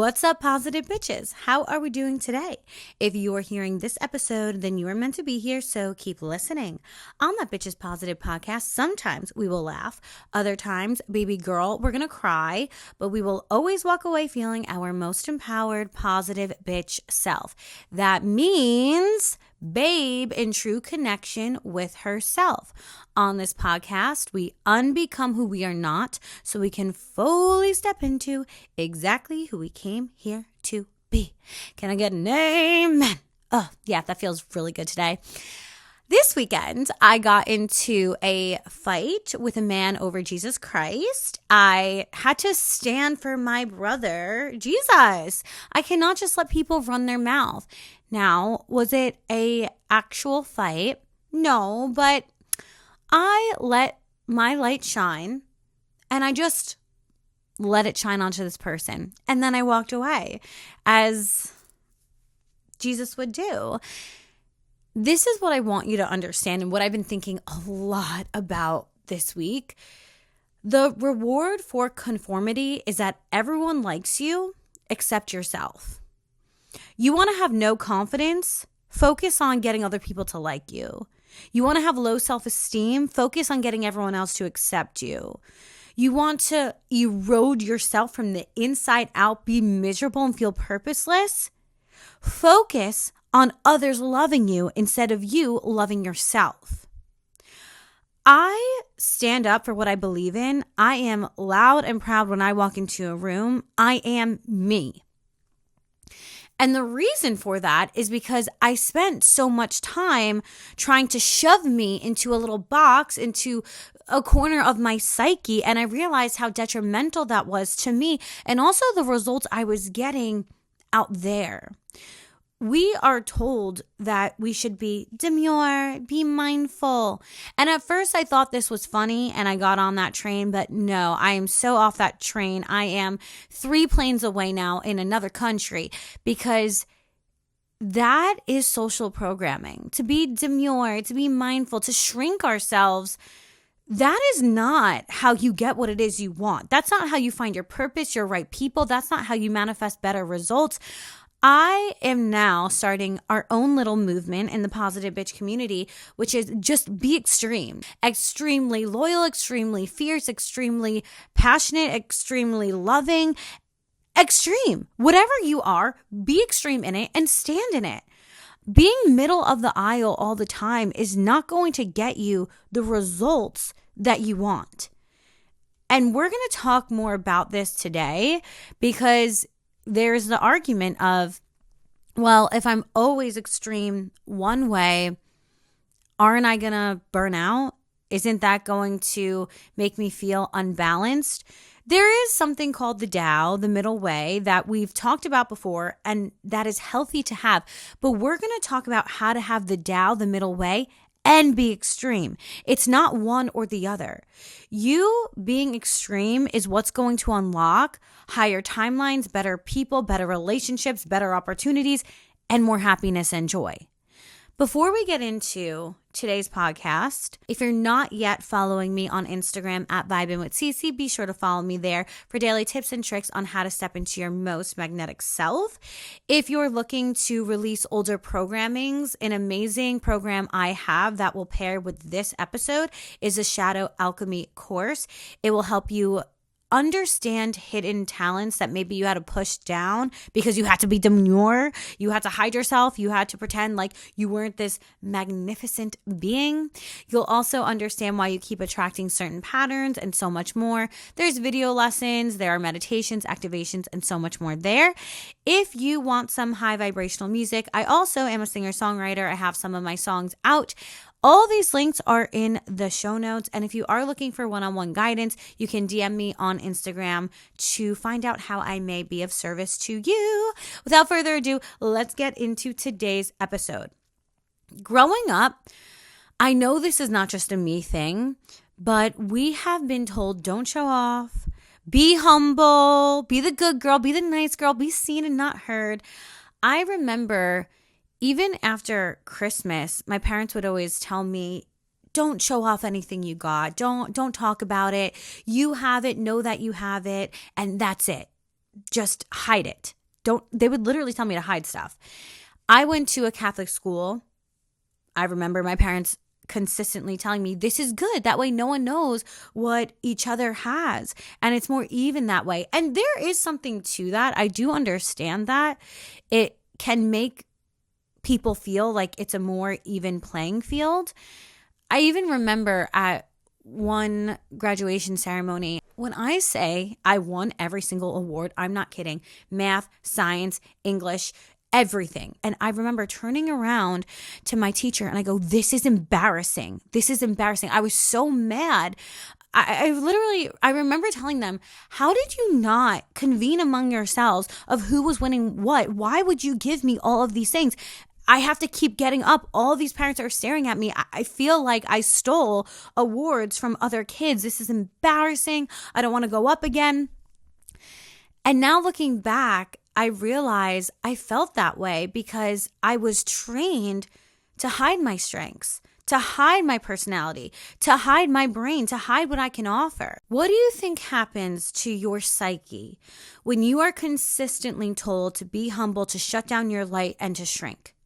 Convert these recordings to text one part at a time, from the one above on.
What's up, positive bitches? How are we doing today? If you are hearing this episode, then you are meant to be here, so keep listening. On that Bitches Positive podcast, sometimes we will laugh. Other times, baby girl, we're going to cry, but we will always walk away feeling our most empowered, positive bitch self. That means babe in true connection with herself. On this podcast, we unbecome who we are not so we can fully step into exactly who we came here to be. Can I get an amen? Oh, yeah, that feels really good today. This weekend, I got into a fight with a man over Jesus Christ. I had to stand for my brother, Jesus. I cannot just let people run their mouth. Now, was it a actual fight? No, but I let my light shine and I just let it shine onto this person. And then I walked away as Jesus would do. This is what I want you to understand and what I've been thinking a lot about this week. The reward for conformity is that everyone likes you except yourself. You want to have no confidence? Focus on getting other people to like you. You want to have low self-esteem? Focus on getting everyone else to accept you. You want to erode yourself from the inside out, be miserable and feel purposeless? Focus on others loving you instead of you loving yourself. I stand up for what I believe in. I am loud and proud when I walk into a room. I am me. And the reason for that is because I spent so much time trying to shove me into a little box, into a corner of my psyche. And I realized how detrimental that was to me and also the results I was getting out there. We are told that we should be demure, be mindful. And at first I thought this was funny and I got on that train, but no, I am so off that train. I am 3 planes away now in another country because that is social programming. To be demure, to be mindful, to shrink ourselves. That is not how you get what it is you want. That's not how you find your purpose, your right people. That's not how you manifest better results. I am now starting our own little movement in the Positive Bitch community, which is just be extreme. Extremely loyal, extremely fierce, extremely passionate, extremely loving. Extreme. Whatever you are, be extreme in it and stand in it. Being middle of the aisle all the time is not going to get you the results that you want. And we're going to talk more about this today because there's the argument of, well, if I'm always extreme one way, aren't I going to burn out? Isn't that going to make me feel unbalanced? There is something called the Tao, the middle way, that we've talked about before, and that is healthy to have. But we're going to talk about how to have the Tao, the middle way, and be extreme. It's not one or the other. You being extreme is what's going to unlock higher timelines, better people, better relationships, better opportunities, and more happiness and joy. Before we get into today's podcast, if you're not yet following me on Instagram at Vibin with Cece, be sure to follow me there for daily tips and tricks on how to step into your most magnetic self. If you're looking to release older programmings, an amazing program I have that will pair with this episode is a Shadow Alchemy course. It will help you understand hidden talents that maybe you had to push down because you had to be demure, you had to hide yourself, you had to pretend like you weren't this magnificent being. You'll also understand why you keep attracting certain patterns and so much more. There's video lessons, there are meditations, activations, and so much more there. If you want some high vibrational music, I also am a singer-songwriter. I have some of my songs out. All these links are in the show notes. And if you are looking for one-on-one guidance, you can DM me on Instagram to find out how I may be of service to you. Without further ado, let's get into today's episode. Growing up, I know this is not just a me thing, but we have been told don't show off, be humble, be the good girl, be the nice girl, be seen and not heard. I remember even after Christmas, my parents would always tell me, don't show off anything you got. Don't talk about it. You have it, know that you have it, and that's it. just hide it. They would literally tell me to hide stuff. I went to a Catholic school. I remember my parents consistently telling me, this is good. That way no one knows what each other has. And it's more even that way. And there is something to that. I do understand that. It can make people feel like it's a more even playing field. I even remember at one graduation ceremony, when I say I won every single award, I'm not kidding. Math, science, English, everything. And I remember turning around to my teacher and I go, this is embarrassing. This is embarrassing. I was so mad. I remember telling them, how did you not convene among yourselves of who was winning what? Why would you give me all of these things? I have to keep getting up. All of these parents are staring at me. I feel like I stole awards from other kids. This is embarrassing. I don't want to go up again. And now looking back, I realize I felt that way because I was trained to hide my strengths, to hide my personality, to hide my brain, to hide what I can offer. What do you think happens to your psyche when you are consistently told to be humble, to shut down your light, and to shrink?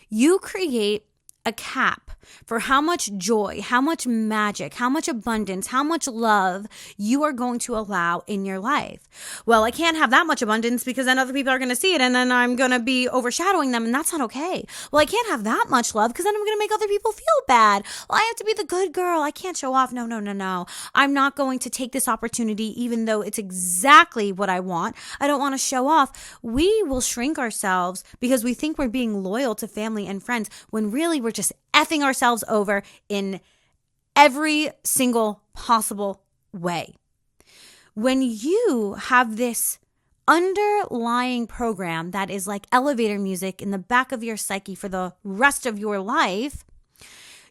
You create a cap for how much joy, how much magic, how much abundance, how much love you are going to allow in your life. Well, I can't have that much abundance because then other people are going to see it and then I'm going to be overshadowing them and that's not okay. Well, I can't have that much love because then I'm going to make other people feel bad. Well, I have to be the good girl. I can't show off. No. I'm not going to take this opportunity even though it's exactly what I want. I don't want to show off. We will shrink ourselves because we think we're being loyal to family and friends when really we're just effing ourselves over in every single possible way. When you have this underlying program that is like elevator music in the back of your psyche for the rest of your life,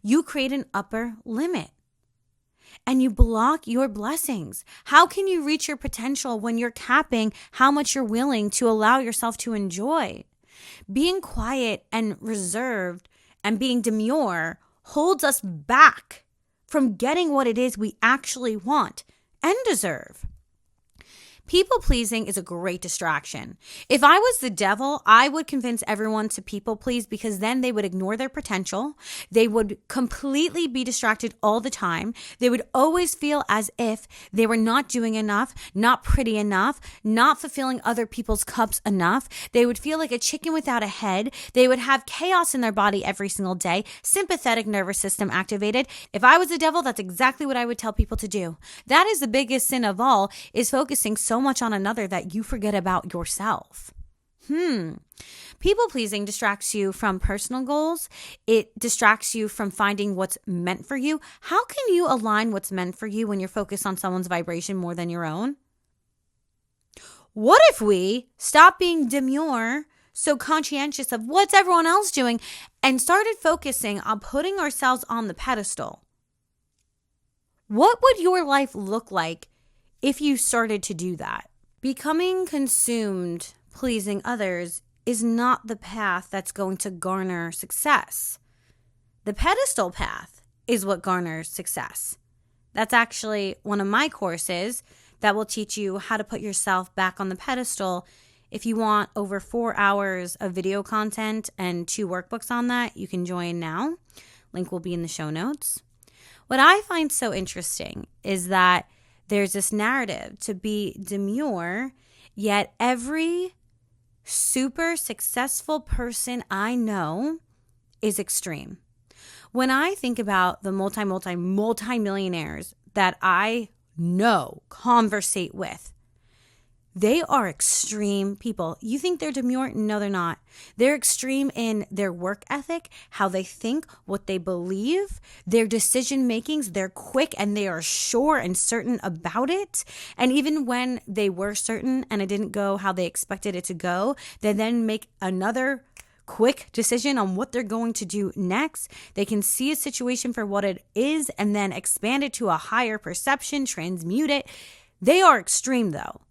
you create an upper limit and you block your blessings. How can you reach your potential when you're capping how much you're willing to allow yourself to enjoy? Being quiet and reserved and being demure holds us back from getting what it is we actually want and deserve. People pleasing is a great distraction. If I was the devil, I would convince everyone to people please because then they would ignore their potential. They would completely be distracted all the time. They would always feel as if they were not doing enough, not pretty enough, not fulfilling other people's cups enough. They would feel like a chicken without a head. They would have chaos in their body every single day, sympathetic nervous system activated. If I was the devil, that's exactly what I would tell people to do. That is the biggest sin of all, is focusing so much on another that you forget about yourself. People pleasing distracts you from personal goals. It distracts you from finding what's meant for you. How can you align what's meant for you when you're focused on someone's vibration more than your own? What if we stop being demure, so conscientious of what's everyone else doing, and started focusing on putting ourselves on the pedestal? What would your life look like if you started to do that? Becoming consumed pleasing others is not the path that's going to garner success. The pedestal path is what garners success. That's actually one of my courses that will teach you how to put yourself back on the pedestal. If you want over 4 hours of video content and 2 workbooks on that, you can join now. Link will be in the show notes. What I find so interesting is that there's this narrative to be demure, yet every super successful person I know is extreme. When I think about the multi-millionaires that I know, conversate with, they are extreme people. You think they're demure? No, they're not. They're extreme in their work ethic, how they think, what they believe, their decision makings. They're quick and they are sure and certain about it. And even when they were certain and it didn't go how they expected it to go, they then make another quick decision on what they're going to do next. They can see a situation for what it is and then expand it to a higher perception, transmute it. They are extreme though.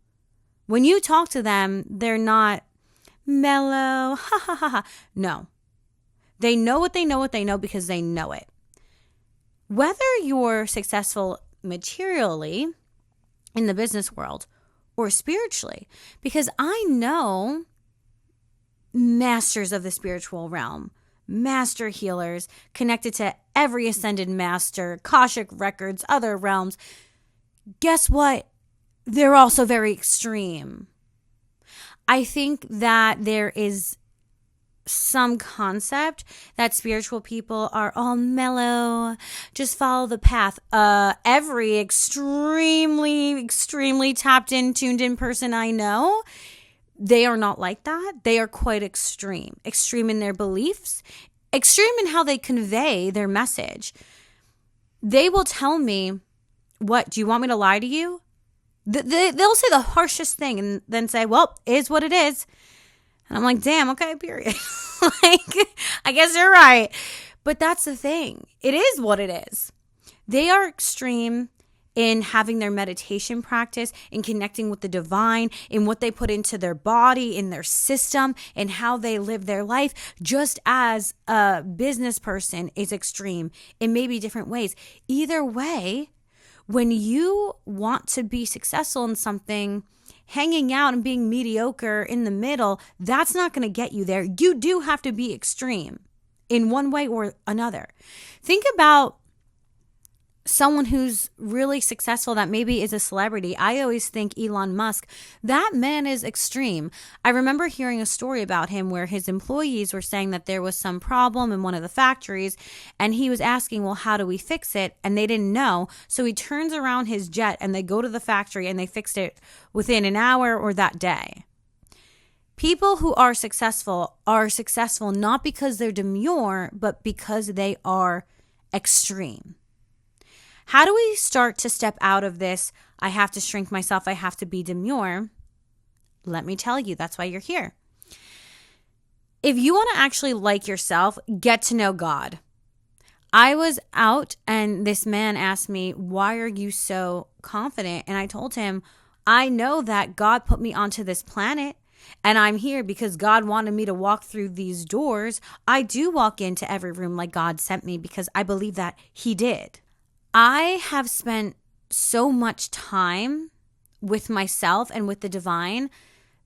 When you talk to them, they're not mellow, ha ha ha ha. No. They know what they know because they know it. Whether you're successful materially in the business world or spiritually, because I know masters of the spiritual realm, master healers connected to every ascended master, Akashic records, other realms. Guess what? They're also very extreme. I think that there is some concept that spiritual people are all mellow, just follow the path. Every extremely tapped in, tuned in person I know, they are not like that. They are quite extreme in their beliefs, extreme in how they convey their message. They will tell me, what, do you want me to lie to you? They'll say the harshest thing and then say, well, it is what it is. And I'm like, damn, okay, period. I guess you're right. But that's the thing. It is what it is. They are extreme in having their meditation practice, in connecting with the divine, in what they put into their body, in their system, in how they live their life, just as a business person is extreme in maybe different ways. Either way, when you want to be successful in something, hanging out and being mediocre in the middle, that's not going to get you there. You do have to be extreme in one way or another. Think about someone who's really successful that maybe is a celebrity. I always think Elon Musk. That man is extreme. I remember hearing a story about him where his employees were saying that there was some problem in one of the factories, and he was asking, well, how do we fix it? And they didn't know. So he turns around his jet and they go to the factory and they fixed it within an hour or that day. People who are successful not because they're demure, but because they are extreme. How do we start to step out of this? I have to shrink myself. I have to be demure. Let me tell you, that's why you're here. If you want to actually like yourself, get to know God. I was out and this man asked me, why are you so confident? And I told him, I know that God put me onto this planet and I'm here because God wanted me to walk through these doors. I do walk into every room like God sent me because I believe that He did. I have spent so much time with myself and with the divine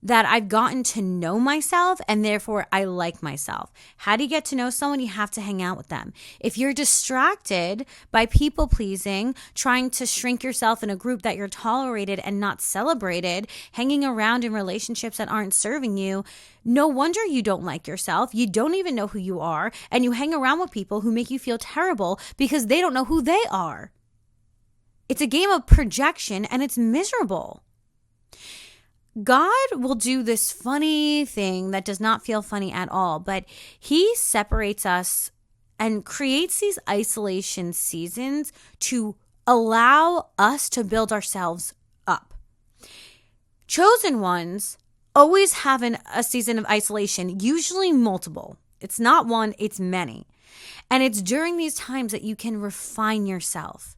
that I've gotten to know myself and therefore I like myself. How do you get to know someone? You have to hang out with them. If you're distracted by people pleasing, trying to shrink yourself in a group that you're tolerated and not celebrated, hanging around in relationships that aren't serving you, no wonder you don't like yourself. You don't even know who you are, and you hang around with people who make you feel terrible because they don't know who they are. It's a game of projection and it's miserable. God will do this funny thing that does not feel funny at all, but He separates us and creates these isolation seasons to allow us to build ourselves up. Chosen ones always have a season of isolation, usually multiple. It's not one, it's many. And it's during these times that you can refine yourself,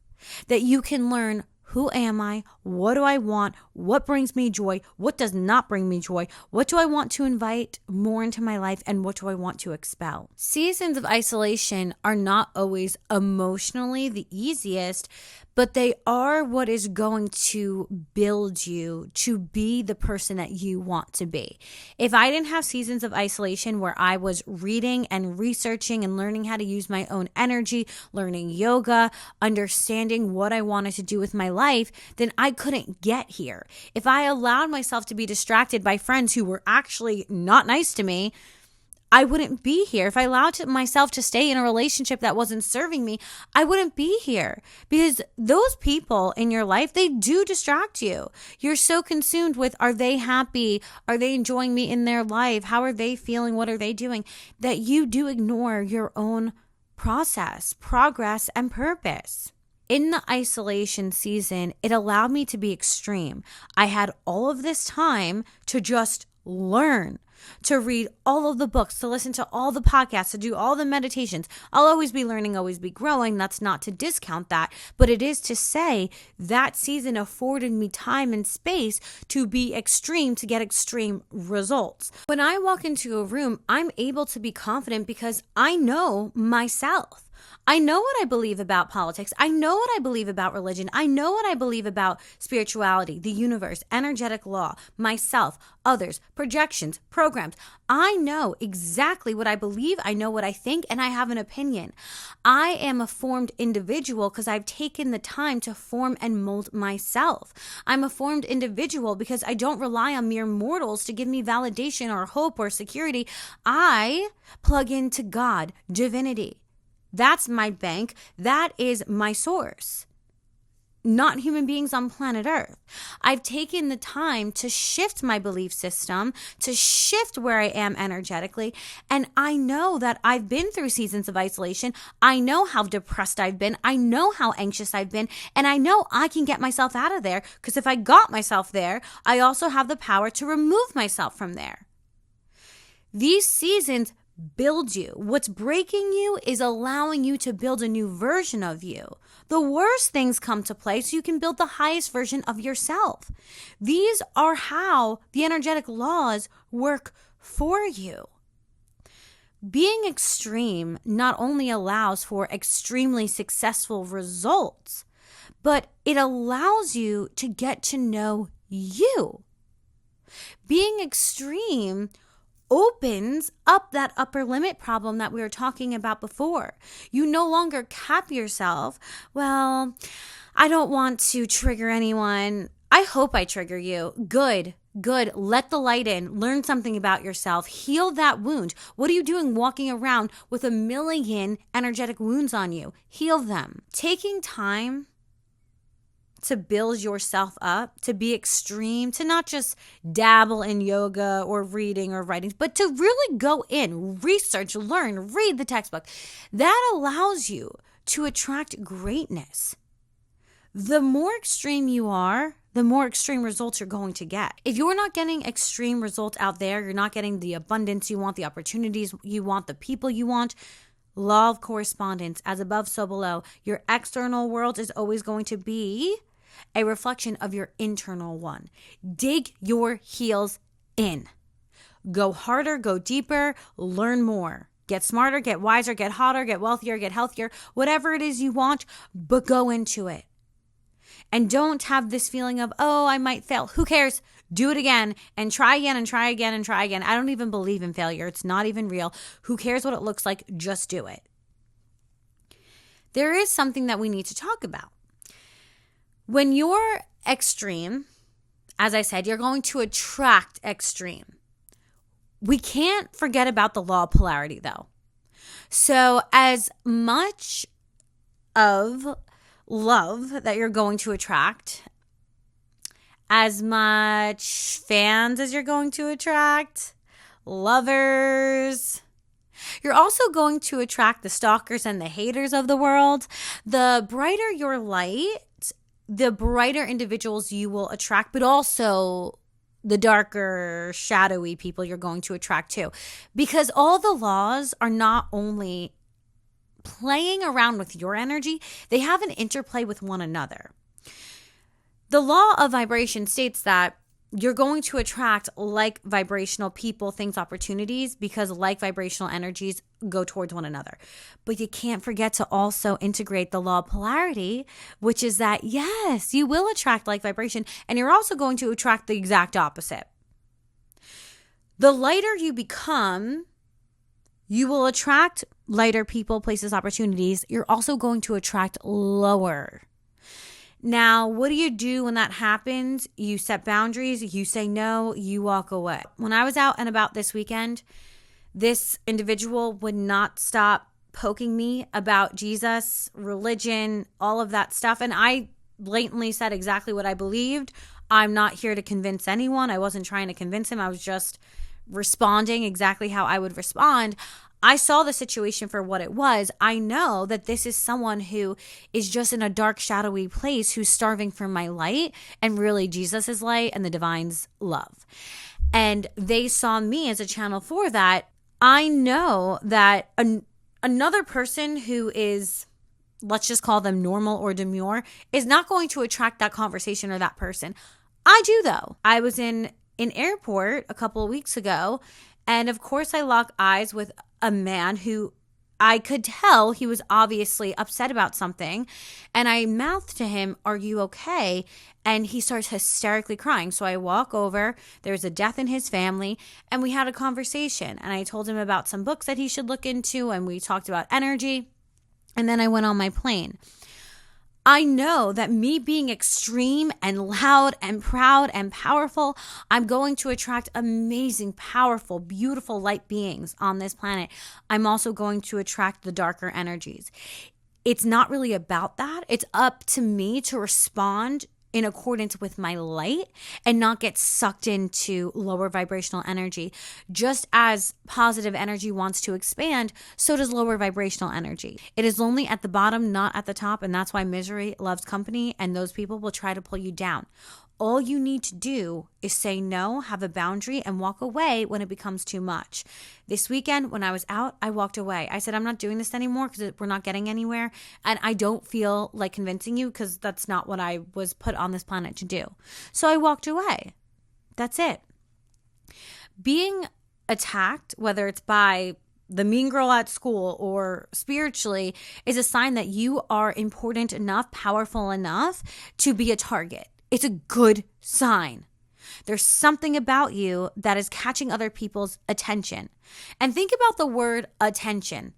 that you can learn, who am I? What do I want? What brings me joy? What does not bring me joy? What do I want to invite more into my life? And what do I want to expel? Seasons of isolation are not always emotionally the easiest, but they are what is going to build you to be the person that you want to be. If I didn't have seasons of isolation where I was reading and researching and learning how to use my own energy, learning yoga, understanding what I wanted to do with my life, then I couldn't get here. If I allowed myself to be distracted by friends who were actually not nice to me, I wouldn't be here. If I allowed myself to stay in a relationship that wasn't serving me, I wouldn't be here. Because those people in your life, they do distract you. You're so consumed with, are they happy? Are they enjoying me in their life? How are they feeling? What are they doing? That you do ignore your own process, progress, and purpose. In the isolation season, it allowed me to be extreme. I had all of this time to just learn, to read all of the books, to listen to all the podcasts, to do all the meditations. I'll always be learning, always be growing. That's not to discount that, but it is to say that season afforded me time and space to be extreme, to get extreme results. When I walk into a room, I'm able to be confident because I know myself. I know what I believe about politics. I know what I believe about religion. I know what I believe about spirituality, the universe, energetic law, myself, others, projections, programs. I know exactly what I believe. I know what I think, and I have an opinion. I am a formed individual because I've taken the time to form and mold myself. I'm a formed individual because I don't rely on mere mortals to give me validation or hope or security. I plug into God, divinity. That's my bank. That is my source. Not human beings on planet Earth. I've taken the time to shift my belief system, to shift where I am energetically. And I know that I've been through seasons of isolation. I know how depressed I've been. I know how anxious I've been. And I know I can get myself out of there because if I got myself there, I also have the power to remove myself from there. These seasons build you. What's breaking you is allowing you to build a new version of you. The worst things come to play so you can build the highest version of yourself. These are how the energetic laws work for you. Being extreme not only allows for extremely successful results, but it allows you to get to know you. Being extreme opens up that upper limit problem that we were talking about before. You no longer cap yourself. Well, I don't want to trigger anyone. I hope I trigger you. Good. Let the light in. Learn something about yourself. Heal that wound. What are you doing walking around with 1 million energetic wounds on you? Heal them. Taking time to build yourself up, to be extreme, to not just dabble in yoga or reading or writing, but to really go in, research, learn, read the textbook. That allows you to attract greatness. The more extreme you are, the more extreme results you're going to get. If you're not getting extreme results out there, you're not getting the abundance you want, the opportunities you want, the people you want, law of correspondence, as above, so below. Your external world is always going to be a reflection of your internal one. Dig your heels in. Go harder, go deeper, learn more. Get smarter, get wiser, get hotter, get wealthier, get healthier, whatever it is you want, but go into it. And don't have this feeling of, oh, I might fail. Who cares? Do it again and try again and try again and try again. I don't even believe in failure. It's not even real. Who cares what it looks like? Just do it. There is something that we need to talk about. When you're extreme, as I said, you're going to attract extreme. We can't forget about the law of polarity, though. So as much of love that you're going to attract, as much fans as you're going to attract, lovers, you're also going to attract the stalkers and the haters of the world. The brighter your light, the brighter individuals you will attract, but also the darker, shadowy people you're going to attract too. Because all the laws are not only playing around with your energy, they have an interplay with one another. The law of vibration states that you're going to attract like vibrational people, things, opportunities, because like vibrational energies go towards one another. But you can't forget to also integrate the law of polarity, which is that, yes, you will attract like vibration, and you're also going to attract the exact opposite. The lighter you become, you will attract lighter people, places, opportunities. You're also going to attract lower. Now, what do you do when that happens? You set boundaries, you say no, you walk away. When I was out and about this weekend, this individual would not stop poking me about Jesus, religion, all of that stuff. And I blatantly said exactly what I believed. I'm not here to convince anyone. I wasn't trying to convince him. I was just responding exactly how I would respond. I saw the situation for what it was. I know that this is someone who is just in a dark, shadowy place who's starving for my light, and really Jesus is light and the divine's love. and they saw me as a channel for that, I know that another person who is, let's just call them normal or demure, is not going to attract that conversation or that person. I do though. I was in an airport a couple of weeks ago, and of course I lock eyes with a man who I could tell he was obviously upset about something. And I mouthed to him, "Are you okay?" And he starts hysterically crying. So I walk over, there's a death in his family, and we had a conversation. And I told him about some books that he should look into, and we talked about energy. And then I went on my plane. I know that me being extreme and loud and proud and powerful, I'm going to attract amazing, powerful, beautiful light beings on this planet. I'm also going to attract the darker energies. It's not really about that. It's up to me to respond in accordance with my light and not get sucked into lower vibrational energy. Just as positive energy wants to expand, so does lower vibrational energy. It is lonely at the bottom, not at the top, and that's why misery loves company, and those people will try to pull you down. All you need to do is say no, have a boundary, and walk away when it becomes too much. This weekend, when I was out, I walked away. I said, I'm not doing this anymore because we're not getting anywhere. And I don't feel like convincing you because that's not what I was put on this planet to do. So I walked away. That's it. Being attacked, whether it's by the mean girl at school or spiritually, is a sign that you are important enough, powerful enough to be a target. It's a good sign. There's something about you that is catching other people's attention. And think about the word attention.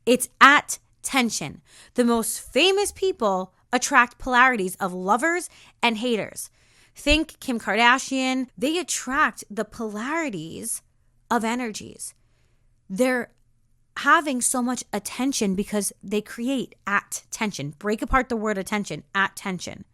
It's at tension. The most famous people attract polarities of lovers and haters. Think Kim Kardashian. They attract the polarities of energies. They're having so much attention because they create at tension. Break apart the word attention, at tension.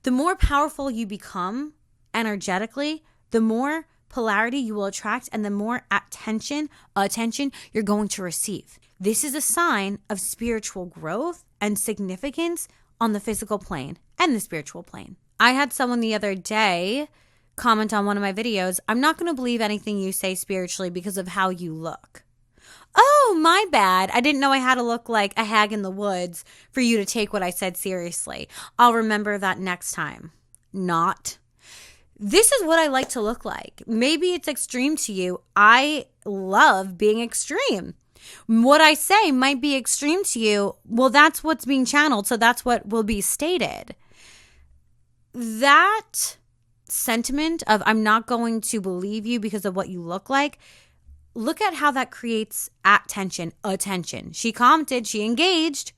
The more powerful you become energetically, the more polarity you will attract and the more attention you're going to receive. This is a sign of spiritual growth and significance on the physical plane and the spiritual plane. I had someone the other day comment on one of my videos, "I'm not going to believe anything you say spiritually because of how you look." Oh, my bad. I didn't know I had to look like a hag in the woods for you to take what I said seriously. I'll remember that next time. Not. This is what I like to look like. Maybe it's extreme to you. I love being extreme. What I say might be extreme to you. Well, that's what's being channeled, so that's what will be stated. That sentiment of "I'm not going to believe you because of what you look like," look at how that creates attention. She commented, she engaged,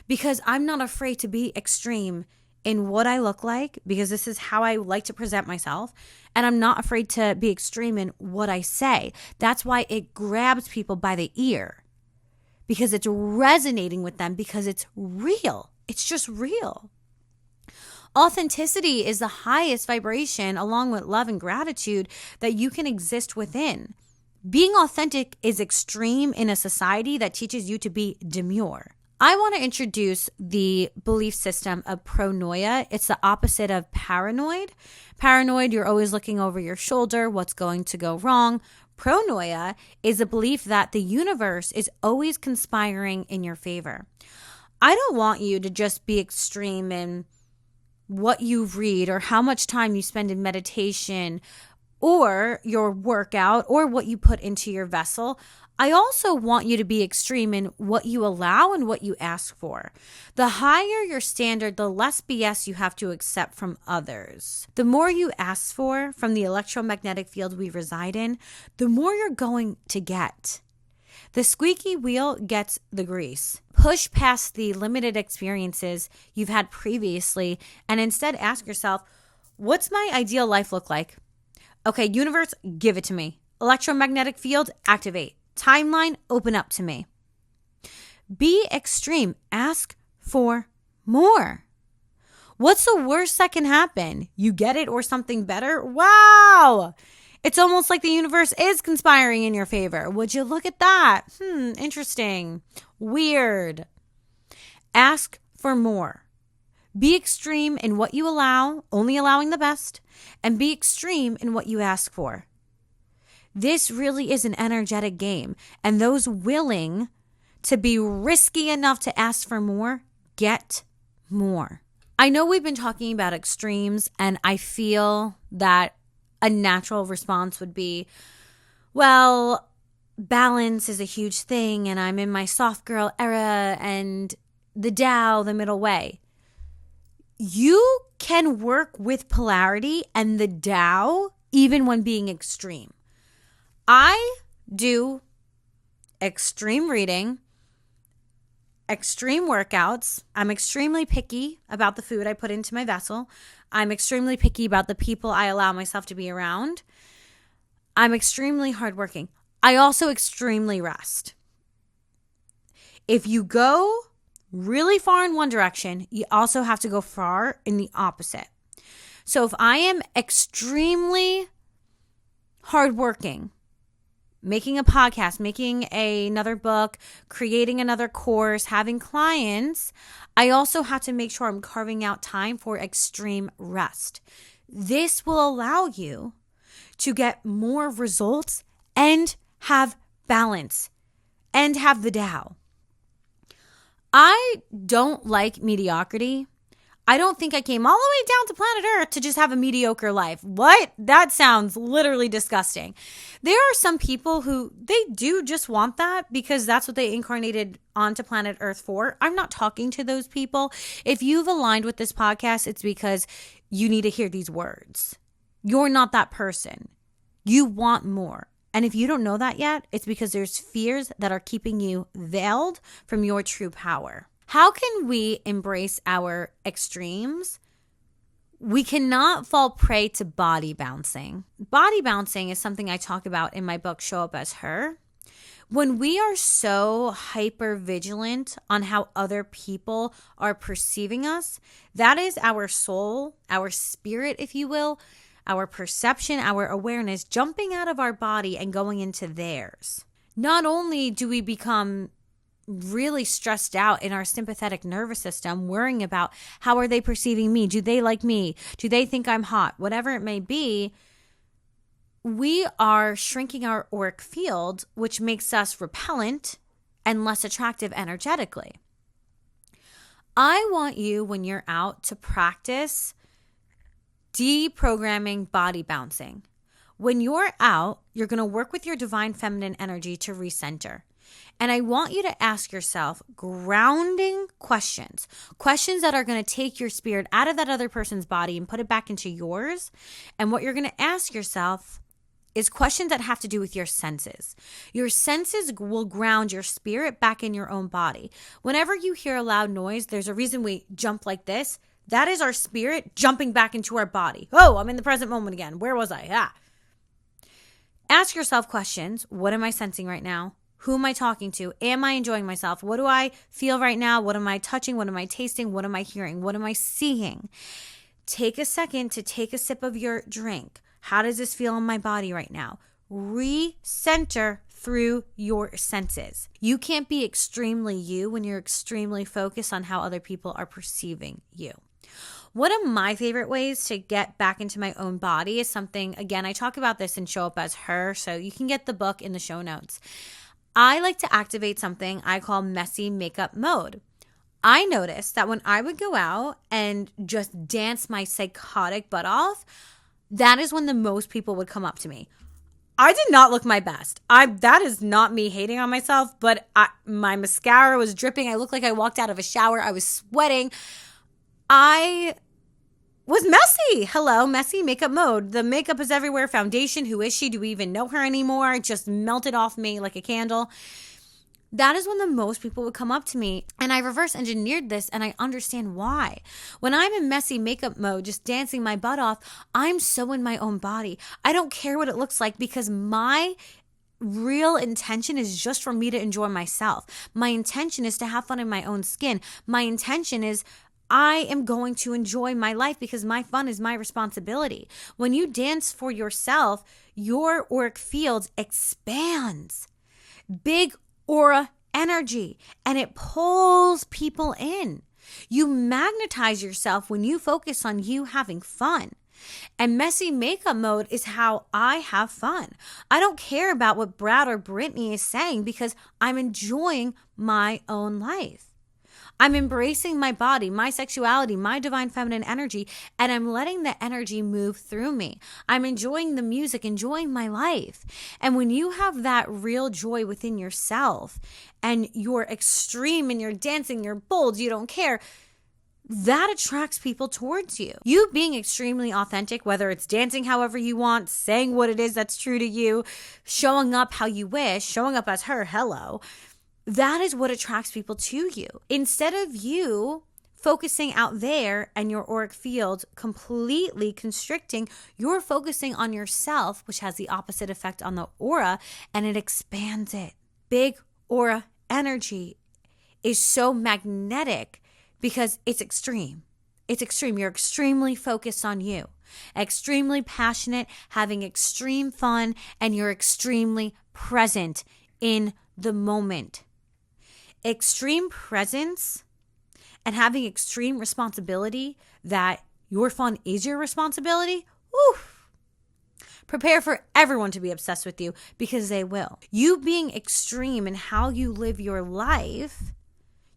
because I'm not afraid to be extreme in what I look like, because this is how I like to present myself. And I'm not afraid to be extreme in what I say. That's why it grabs people by the ear, because it's resonating with them, because it's real. It's just real. Authenticity is the highest vibration, along with love and gratitude, that you can exist within. Being authentic is extreme in a society that teaches you to be demure. I want to introduce the belief system of pronoia. It's the opposite of paranoid. Paranoid, you're always looking over your shoulder, what's going to go wrong. Pronoia is a belief that the universe is always conspiring in your favor. I don't want you to just be extreme in what you read or how much time you spend in meditation or your workout or what you put into your vessel. I also want you to be extreme in what you allow and what you ask for. The higher your standard, the less BS you have to accept from others. The more you ask for from the electromagnetic field we reside in, the more you're going to get. The squeaky wheel gets the grease. Push past the limited experiences you've had previously and instead ask yourself, what's my ideal life look like? Okay, universe, give it to me. Electromagnetic field, activate. Timeline, open up to me. Be extreme. Ask for more. What's the worst that can happen? You get it or something better? Wow! It's almost like the universe is conspiring in your favor. Would you look at that? Interesting. Weird. Ask for more. Be extreme in what you allow, only allowing the best, and be extreme in what you ask for. This really is an energetic game, and those willing to be risky enough to ask for more, get more. I know we've been talking about extremes, and I feel that a natural response would be, well, balance is a huge thing, and I'm in my soft girl era, and the Tao, the middle way. You can work with polarity and the Tao even when being extreme. I do extreme reading, extreme workouts. I'm extremely picky about the food I put into my vessel. I'm extremely picky about the people I allow myself to be around. I'm extremely hardworking. I also extremely rest. If you go really far in one direction, you also have to go far in the opposite. So if I am extremely hardworking, making a podcast, making another book, creating another course, having clients, I also have to make sure I'm carving out time for extreme rest. This will allow you to get more results and have balance and have the Tao. I don't like mediocrity. I don't think I came all the way down to planet Earth to just have a mediocre life. What? That sounds literally disgusting. There are some people who they do just want that because that's what they incarnated onto planet Earth for. I'm not talking to those people. If you've aligned with this podcast, it's because you need to hear these words. You're not that person. You want more. And if you don't know that yet, it's because there's fears that are keeping you veiled from your true power. How can we embrace our extremes? We cannot fall prey to body bouncing. Body bouncing is something I talk about in my book, Show Up As Her. When we are so hyper vigilant on how other people are perceiving us, that is our soul, our spirit, if you will, our perception, our awareness jumping out of our body and going into theirs. Not only do we become really stressed out in our sympathetic nervous system, worrying about how are they perceiving me? Do they like me? Do they think I'm hot? Whatever it may be, we are shrinking our auric field, which makes us repellent and less attractive energetically. I want you, when you're out, to practice deprogramming body bouncing. When you're out, you're going to work with your divine feminine energy to recenter. And I want you to ask yourself grounding questions that are going to take your spirit out of that other person's body and put it back into yours. And what you're going to ask yourself is questions that have to do with your senses. Your senses will ground your spirit back in your own body. Whenever you hear a loud noise, there's a reason we jump like this. That is our spirit jumping back into our body. Oh, I'm in the present moment again. Where was I? Ask yourself questions. What am I sensing right now? Who am I talking to? Am I enjoying myself? What do I feel right now? What am I touching? What am I tasting? What am I hearing? What am I seeing? Take a second to take a sip of your drink. How does this feel in my body right now? Recenter through your senses. You can't be extremely you when you're extremely focused on how other people are perceiving you. One of my favorite ways to get back into my own body is something, again, I talk about this in Show Up As Her, so you can get the book in the show notes. I like to activate something I call messy makeup mode. I noticed that when I would go out and just dance my psychotic butt off, that is when the most people would come up to me. I did not look my best. That is not me hating on myself, but my mascara was dripping. I looked like I walked out of a shower. I was sweating. I was messy. Hello, messy makeup mode. The makeup is everywhere. Foundation, who is she? Do we even know her anymore? It just melted off me like a candle. That is when the most people would come up to me, and I reverse engineered this, and I understand why. When I'm in messy makeup mode, just dancing my butt off, I'm so in my own body. I don't care what it looks like because my real intention is just for me to enjoy myself. My intention is to have fun in my own skin. My intention is I am going to enjoy my life because my fun is my responsibility. When you dance for yourself, your auric field expands. Big aura energy, and it pulls people in. You magnetize yourself when you focus on you having fun. And messy makeup mode is how I have fun. I don't care about what Brad or Brittany is saying because I'm enjoying my own life. I'm embracing my body, my sexuality, my divine feminine energy, and I'm letting the energy move through me. I'm enjoying the music, enjoying my life. And when you have that real joy within yourself and you're extreme and you're dancing, you're bold, you don't care, that attracts people towards you. You being extremely authentic, whether it's dancing however you want, saying what it is that's true to you, showing up how you wish, showing up as her, hello, that is what attracts people to you. Instead of you focusing out there and your auric field completely constricting, you're focusing on yourself, which has the opposite effect on the aura, and it expands it. Big aura energy is so magnetic because it's extreme. It's extreme. You're extremely focused on you, extremely passionate, having extreme fun, and you're extremely present in the moment. Extreme presence and having extreme responsibility that your fun is your responsibility, whew, prepare for everyone to be obsessed with you because they will. You being extreme in how you live your life,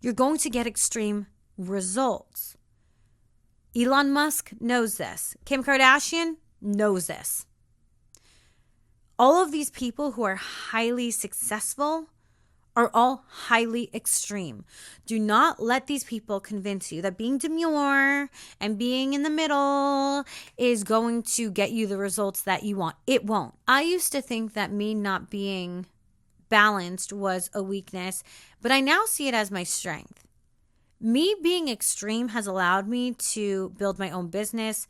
you're going to get extreme results. Elon Musk knows this. Kim Kardashian knows this. All of these people who are highly successful are all highly extreme. Do not let these people convince you that being demure and being in the middle is going to get you the results that you want. It won't. I used to think that me not being balanced was a weakness, but I now see it as my strength. Me being extreme has allowed me to build my own business,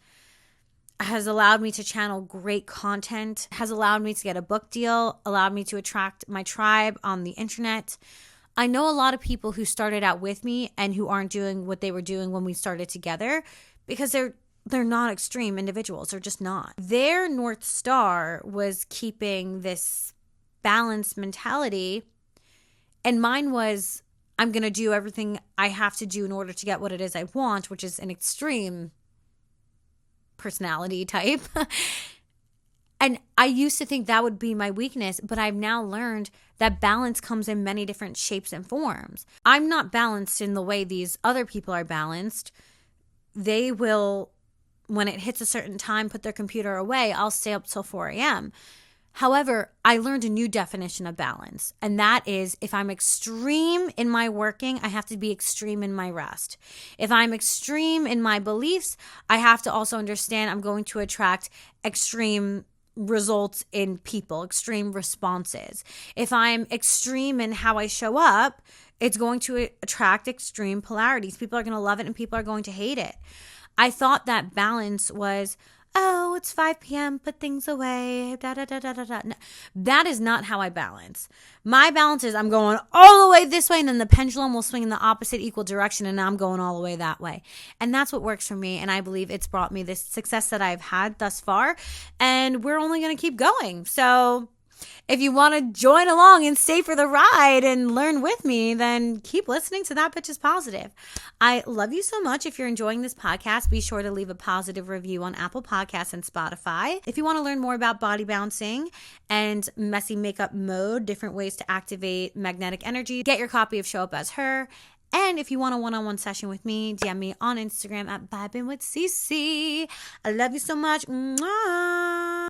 has allowed me to channel great content, has allowed me to get a book deal, allowed me to attract my tribe on the internet. I know a lot of people who started out with me and who aren't doing what they were doing when we started together because they're not extreme individuals. They're just not. Their North Star was keeping this balanced mentality, and mine was, I'm going to do everything I have to do in order to get what it is I want, which is an extreme personality type. And I used to think that would be my weakness, but I've now learned that balance comes in many different shapes and forms. I'm not balanced in the way these other people are balanced. They will, when it hits a certain time, put their computer away. I'll stay up till 4 a.m. However, I learned a new definition of balance, and that is if I'm extreme in my working, I have to be extreme in my rest. If I'm extreme in my beliefs, I have to also understand I'm going to attract extreme results in people, extreme responses. If I'm extreme in how I show up, it's going to attract extreme polarities. People are going to love it and people are going to hate it. I thought that balance was, oh, it's 5 p.m., put things away, No, that is not how I balance. My balance is I'm going all the way this way, and then the pendulum will swing in the opposite equal direction, and I'm going all the way that way. And that's what works for me, and I believe it's brought me this success that I've had thus far, and we're only going to keep going. So if you want to join along and stay for the ride and learn with me, then keep listening to That Bitch is Positive. I love you so much. If you're enjoying this podcast, be sure to leave a positive review on Apple Podcasts and Spotify. If you want to learn more about body bouncing and messy makeup mode, different ways to activate magnetic energy, get your copy of Show Up As Her. And if you want a one-on-one session with me, DM me on Instagram at Vibin with Cece. I love you so much. Mwah.